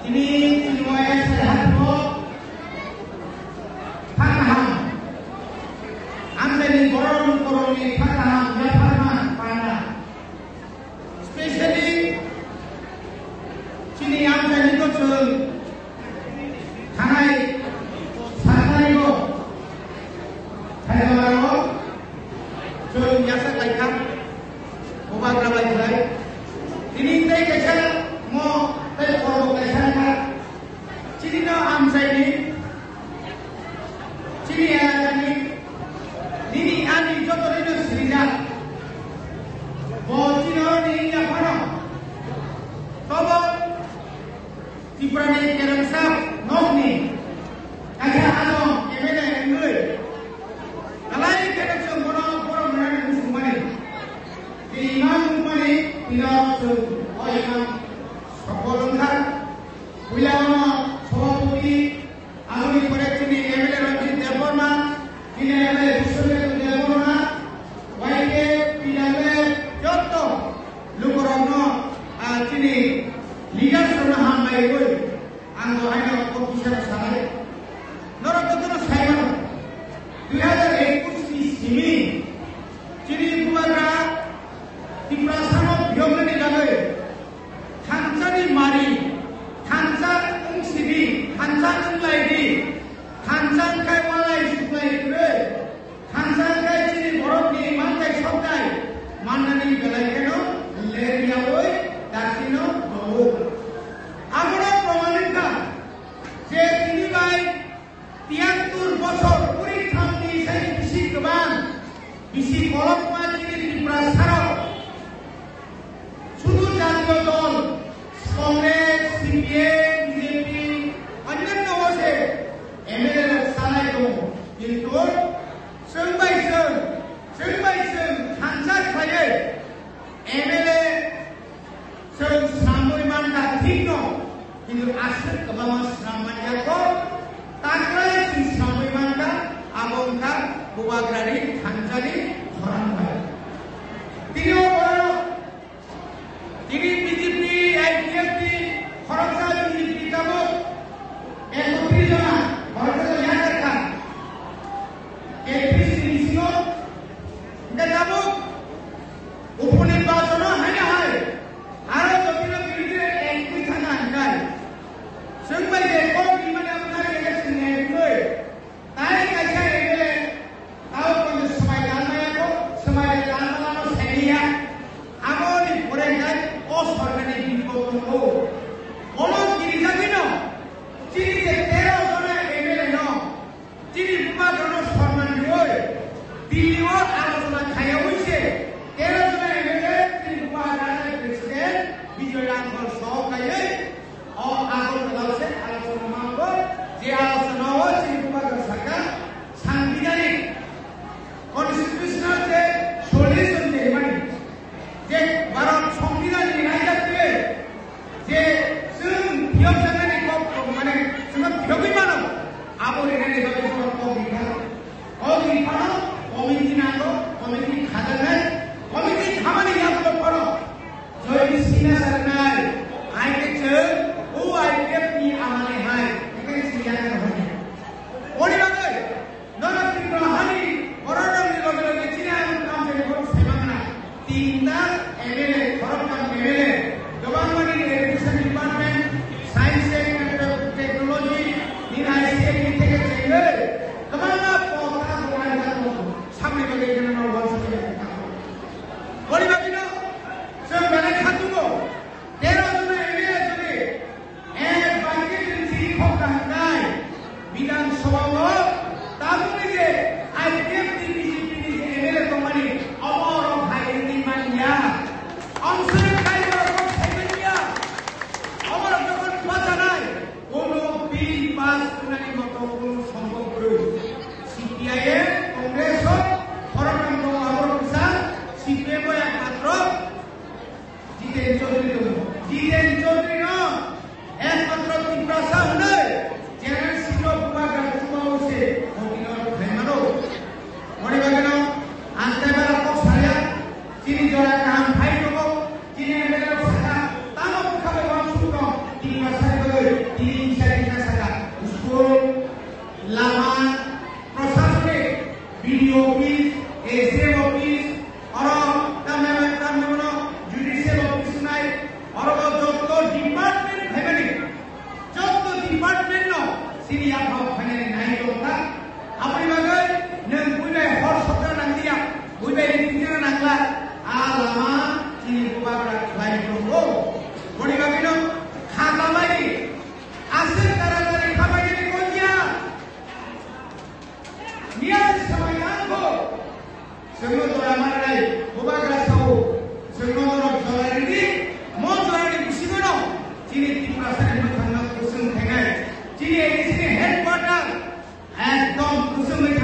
Ini semuanya sehat kok. Paham. Anda ini korong ini paham ya paham pada. Especially sini anda ini kok tangai santai kok. Kalau orang 좀 약속 갈까? 고박을 하자. ini teh kecal mau teh korok kecal kan? Ciri no amsa ini, ciri ya ini, ini ani jodoh itu serius. Mau ciri ini apa no? Coba tiberani kerem sah nok ni, aja ano emene enggul. Kalai kerem sah kono kono mana musumani, di imam musumani tidak oh imam sekolong kan, ulama sopuri, alumni koleksi ni emene rajin deporma, ini emene busunya deporma, waike piname jodoh, lukorongno cini lihat sudah hambai gol, anggo hanya waktu bisa sampai, norok itu saya, 2021 di sini, ciri buara di perasaan biongnya ni lagi, Tanzania mari, Tanzania ungsibi, Tanzania lagi, Tanzania kai walai suplai kure, Tanzania kai ciri borok ni mantai sotai, mana ni belai keno, leria boy, dasino bahu. Agora promanita, je ini baik, 73 bosor puri kami saya bisi keban, bisi kolok macam ini di prasarau. Sudah jatuh dol, Kongres, CPM, BJP, अन्य से MLA सालाय दं किन्तु जों थांजा थायो MLA जों सामय मानदा ठीक दं किन्तु आसर गोबां सामान्यखौ ताग्राय जों सामय मानदा आबंका गोबाग्रानि थांजानि खरांबाय তিনি বিজেপি আইপিএফটি খরচা বিজেপি কামো 31 জন খরচা ইয়াদ রাখা 31 নিশিও দেখাবো উপনির্বাচন হয় না হয় আর জটিল বিরুদ্ধে 21 থানা আনকাই जोंबाय देखो बिमाने আপনার ইলেকশন নেই তাই কাছে এলে তাও কোন সময় জানমায়াকো সময় জানমানো সেরিয়া আমনি পরে যায় অসরকারি বিজ্ঞাপন কোন গিরিজাতি ন চিনিতে 13 জন এমএলএ ন চিনি বিভাজন সম্মান হয় দিল্লিও আলোচনা খায়া হইছে 13 জন এমএলএ চিনি বিভাজনের প্রেসিডেন্ট বিজয় রাঙ্গল সহকারে ও আগরতলাতে আলোচনা মানবো যে আলোচনা হয় চিনি বিভাজন সরকার সাংবিধানিক কনস্টিটিউশনাল যে সলিউশন যে মানে যে ভারত সংবিধান নিরাইজাতে যে जों बियावजानानै माने जों बियावै मानो आबरिनानै बागै जों बिफानाव कमिटि नांगौ कमिटि खाजानाय कमिटि खामानि याबो पड़ो जय सिना सरनाय आइके जों ओ आइकेफ नि आमाने हाय एके सियाना होय ओनि बागै नरक त्रिपुराहानि बरदनि लगे लगे चिना काम जेने को सेमाना तीनटा एमएलए भरतकान एमएलए गोबां माने education department science and technology in ICT থেকে চেঙ্গে गोबां পড়া পড়ায় সামনে গেলে এখানে নরওয়াল থেকে sini yang mau hanya naik dongkrak apa yang bagai neng punya hor sopra nanti ya punya ini tinggal nangla alama sini buka berat lain dongko boleh bagai no kata lagi asal cara-cara kata jadi kunci dia sama yang ko semua orang mana buka berat tahu semua orang jualan ini mau jualan di sini no sini timrasan yang bertanggung kusum tengai sini headquarter एकदम कुसुम